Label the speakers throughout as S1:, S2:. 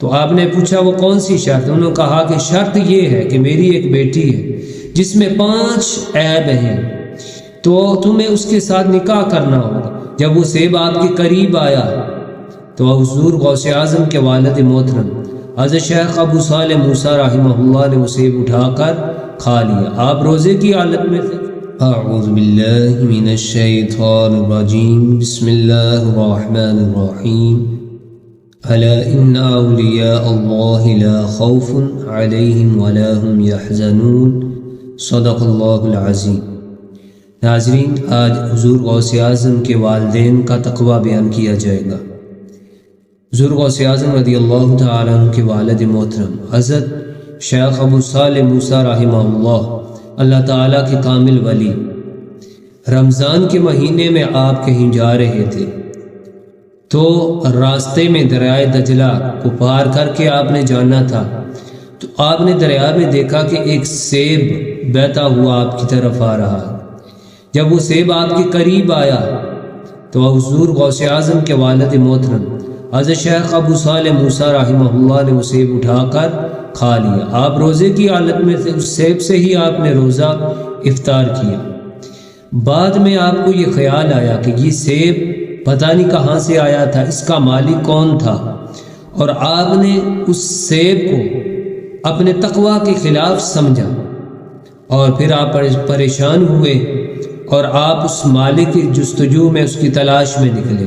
S1: تو آپ نے پوچھا وہ کون سی شرط؟ انہوں نے کہا کہ شرط یہ ہے کہ میری ایک بیٹی ہے جس میں 5 عیب ہیں، تو تمہیں اس کے ساتھ نکاح کرنا ہوگا۔ جب وہ سیب آپ کے قریب آیا تو حضور غوث اعظم کے والد محترم حضرت شیخ ابو صالح موسیٰ رحمہ اللہ نے وہ سیب اٹھا کر کھا لیا۔ آپ روزے کی حالت میں تھے۔ اعوذ باللہ من الشیطان الرجیم، بسم اللہ الرحمن الرحیم۔ الا ان اولیاء اللہ لا خوف علیہم ولا هم يحزنون، صدق اللہ العظیم۔ ناظرین، آج حضور غوث اعظم کے والدین کا تقوی بیان کیا جائے گا۔ حضور غوث اعظم رضی اللہ تعالیٰ عنہ کے والد محترم حضرت شیخ ابو صالح موسیٰ رحمہ اللہ تعالیٰ کے کامل ولی، رمضان کے مہینے میں آپ کہیں جا رہے تھے تو راستے میں دریائے دجلہ کو پار کر کے آپ نے جانا تھا، تو آپ نے دریا میں دیکھا کہ ایک سیب بہتا ہوا آپ کی طرف آ رہا ہے۔ جب وہ سیب آپ کے قریب آیا تو حضور غوث اعظم کے والد محترم حضرت شیخ ابو صالح موسیٰ رحمہ اللہ نے وہ سیب اٹھا کر کھا لیا۔ آپ روزے کی حالت میں تھے، اس سیب سے ہی آپ نے روزہ افطار کیا۔ بعد میں آپ کو یہ خیال آیا کہ یہ سیب پتہ نہیں کہاں سے آیا تھا، اس کا مالک کون تھا، اور آپ نے اس سیب کو اپنے تقوی کے خلاف سمجھا، اور پھر آپ پریشان ہوئے اور آپ اس مالک کی جستجو میں، اس کی تلاش میں نکلے۔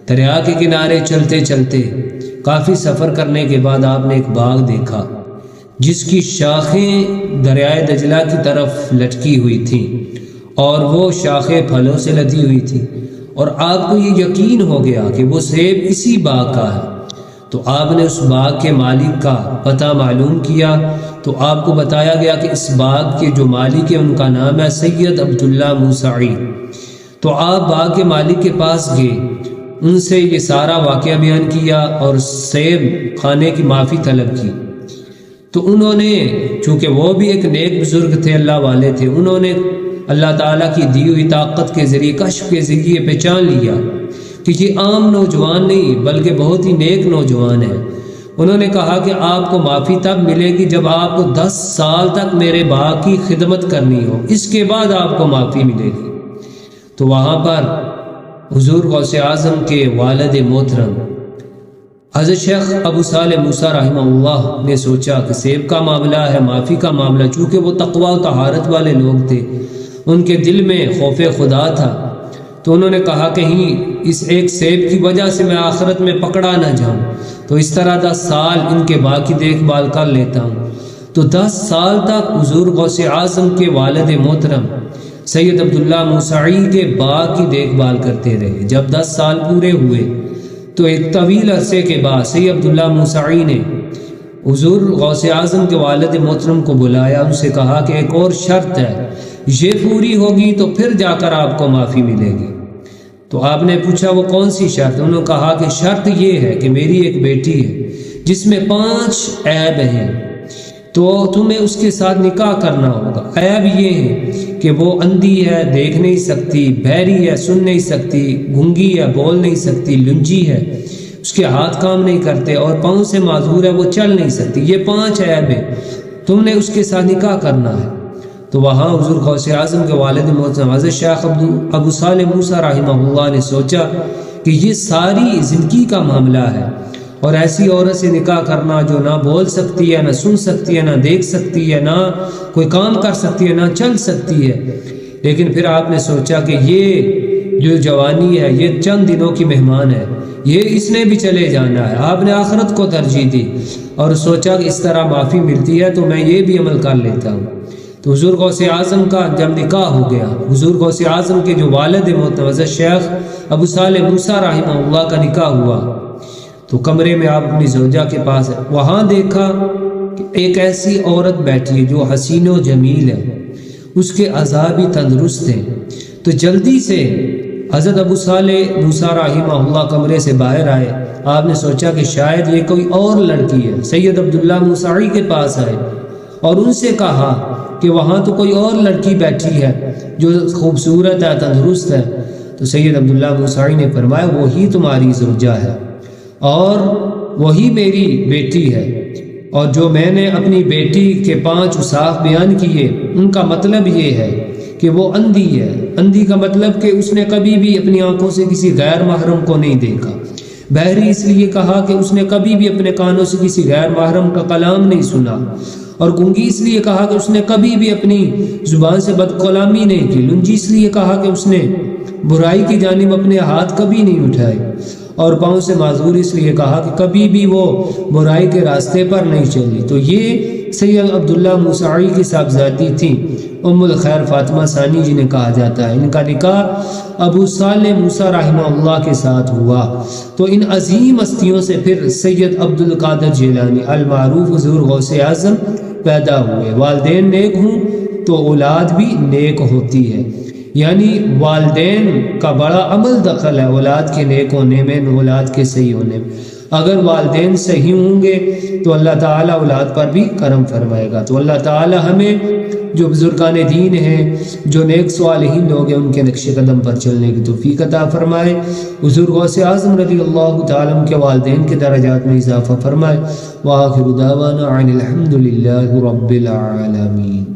S1: دریا کے کنارے چلتے چلتے کافی سفر کرنے کے بعد آپ نے ایک باغ دیکھا جس کی شاخیں دریائے دجلہ کی طرف لٹکی ہوئی تھیں، اور وہ شاخیں پھلوں سے لدی ہوئی تھیں، اور آپ کو یہ یقین ہو گیا کہ وہ سیب اسی باغ کا ہے۔ تو آپ نے اس باغ کے مالک کا پتہ معلوم کیا، تو آپ کو بتایا گیا کہ اس باغ کے جو مالک ہیں ان کا نام ہے سید عبداللہ موسعی۔ تو آپ باغ کے مالک کے پاس گئے، ان سے یہ سارا واقعہ بیان کیا اور سیب کھانے کی معافی طلب کی۔ تو انہوں نے، چونکہ وہ بھی ایک نیک بزرگ تھے، اللہ والے تھے، انہوں نے اللہ تعالیٰ کی دی ہوئی طاقت کے ذریعے، کشف کے ذریعے پہچان لیا کہ یہ عام نوجوان نہیں بلکہ بہت ہی نیک نوجوان ہے۔ انہوں نے کہا کہ آپ کو معافی تب ملے گی جب آپ کو 10 سال تک میرے باغ کی خدمت کرنی ہو، اس کے بعد آپ کو معافی ملے گی۔ تو وہاں پر حضور غوث اعظم کے والد محترم حضرت شیخ ابو صالح موسیٰ رحمہ اللہ نے سوچا کہ سیب کا معاملہ ہے، معافی کا معاملہ، چونکہ وہ تقوی و طہارت والے لوگ تھے، ان کے دل میں خوف خدا تھا، تو انہوں نے کہا کہیں اس ایک سیب کی وجہ سے میں آخرت میں پکڑا نہ جاؤں، تو اس طرح 10 سال ان کے باغ کی دیکھ بھال کر لیتا ہوں۔ تو 10 سال تک حضور غوث اعظم کے والد محترم سید عبداللہ موسعی کے باغ کی دیکھ بھال کرتے رہے۔ جب 10 سال پورے ہوئے تو ایک طویل عرصے کے بعد سید عبداللہ موسعی نے حضور غوث اعظم کے والد محترم کو بلایا، ان سے کہا کہ ایک اور شرط ہے، یہ پوری ہوگی تو پھر جا کر آپ کو معافی ملے گی۔ تو آپ نے پوچھا وہ کون سی شرط؟ انہوں نے کہا کہ شرط یہ ہے کہ میری ایک بیٹی ہے جس میں 5 عیب ہیں، تو تمہیں اس کے ساتھ نکاح کرنا ہوگا۔ عیب یہ ہے کہ وہ اندھی ہے، دیکھ نہیں سکتی، بہری ہے، سن نہیں سکتی، گونگی ہے، بول نہیں سکتی، لنجی ہے، اس کے ہاتھ کام نہیں کرتے، اور پاؤں سے معذور ہے، وہ چل نہیں سکتی۔ یہ 5 عیب ہیں، تم نے اس کے ساتھ نکاح کرنا ہے۔ تو وہاں حضور غوث اعظم کے والد محترم حضرت شیخ ابو صالح موسیٰ رحمہ اللہ نے سوچا کہ یہ ساری زندگی کا معاملہ ہے، اور ایسی عورت سے نکاح کرنا جو نہ بول سکتی ہے، نہ سن سکتی ہے، نہ دیکھ سکتی ہے، نہ کوئی کام کر سکتی ہے، نہ چل سکتی ہے۔ لیکن پھر آپ نے سوچا کہ یہ جو جوانی ہے یہ چند دنوں کی مہمان ہے، یہ اس نے بھی چلے جانا ہے۔ آپ نے آخرت کو ترجیح دی اور سوچا کہ اس طرح معافی ملتی ہے تو میں یہ بھی عمل کر لیتا ہوں۔ تو حضور غوث اعظم کا جب نکاح ہو گیا، حضور غوث اعظم کے جو والد محترم حضرت شیخ ابو صالح موسیٰ رحمہ اللہ کا نکاح ہوا، تو کمرے میں آپ اپنی زوجہ کے پاس ہے، وہاں دیکھا کہ ایک ایسی عورت بیٹھی ہے جو حسین و جمیل ہے، اس کے اعضاء بھی تندرست ہیں۔ تو جلدی سے حضرت ابو صالح موسیٰ رحمہ اللہ کمرے سے باہر آئے۔ آپ نے سوچا کہ شاید یہ کوئی اور لڑکی ہے، سید عبداللہ موسعی کے پاس آئے اور ان سے کہا کہ وہاں تو کوئی اور لڑکی بیٹھی ہے جو خوبصورت ہے، تندرست ہے۔ تو سید عبداللہ موسعی نے فرمایا وہی تمہاری زوجہ ہے، اور وہی میری بیٹی ہے، اور جو میں نے اپنی بیٹی کے 5 اوصاف بیان کیے ان کا مطلب یہ ہے کہ وہ اندھی ہے۔ اندھی کا مطلب کہ اس نے کبھی بھی اپنی آنکھوں سے کسی غیر محرم کو نہیں دیکھا۔ بہری اس لیے کہا کہ اس نے کبھی بھی اپنے کانوں سے کسی غیر محرم کا کلام نہیں سنا، اور گونگی اس لیے کہا کہ اس نے کبھی بھی اپنی زبان سے بد کلامی نہیں کی۔ لنجی اس لیے کہا کہ اس نے برائی کی جانب اپنے ہاتھ کبھی نہیں اٹھائے، اور پاؤں سے معذور اس لیے کہا کہ کبھی بھی وہ برائی کے راستے پر نہیں چلی۔ تو یہ سید عبداللہ موسوی کی صاحبزادی تھیں، ام الخیر فاطمہ ثانی جنہیں کہا جاتا ہے۔ ان کا نکاح ابو صالح موسیٰ رحمہ اللہ کے ساتھ ہوا۔ تو ان عظیم ہستیوں سے پھر سید عبد القادر جیلانی المعروف حضور غوث اعظم پیدا ہوئے۔ والدین نیک ہوں تو اولاد بھی نیک ہوتی ہے، یعنی والدین کا بڑا عمل دخل ہے اولاد کے نیک ہونے میں، اولاد کے صحیح ہونے میں۔ اگر والدین صحیح ہوں گے تو اللہ تعالیٰ اولاد پر بھی کرم فرمائے گا۔ تو اللہ تعالیٰ ہمیں جو بزرگان دین ہیں، جو نیک صالحین لوگ ہیں، ان کے نقش قدم پر چلنے کی توفیق عطا فرمائے۔ حضور غوث اعظم رضی اللہ تعالیٰ عنہ کے والدین کے درجات میں اضافہ فرمائے۔ وآخر دعوانا عن الحمد للہ رب العالمین۔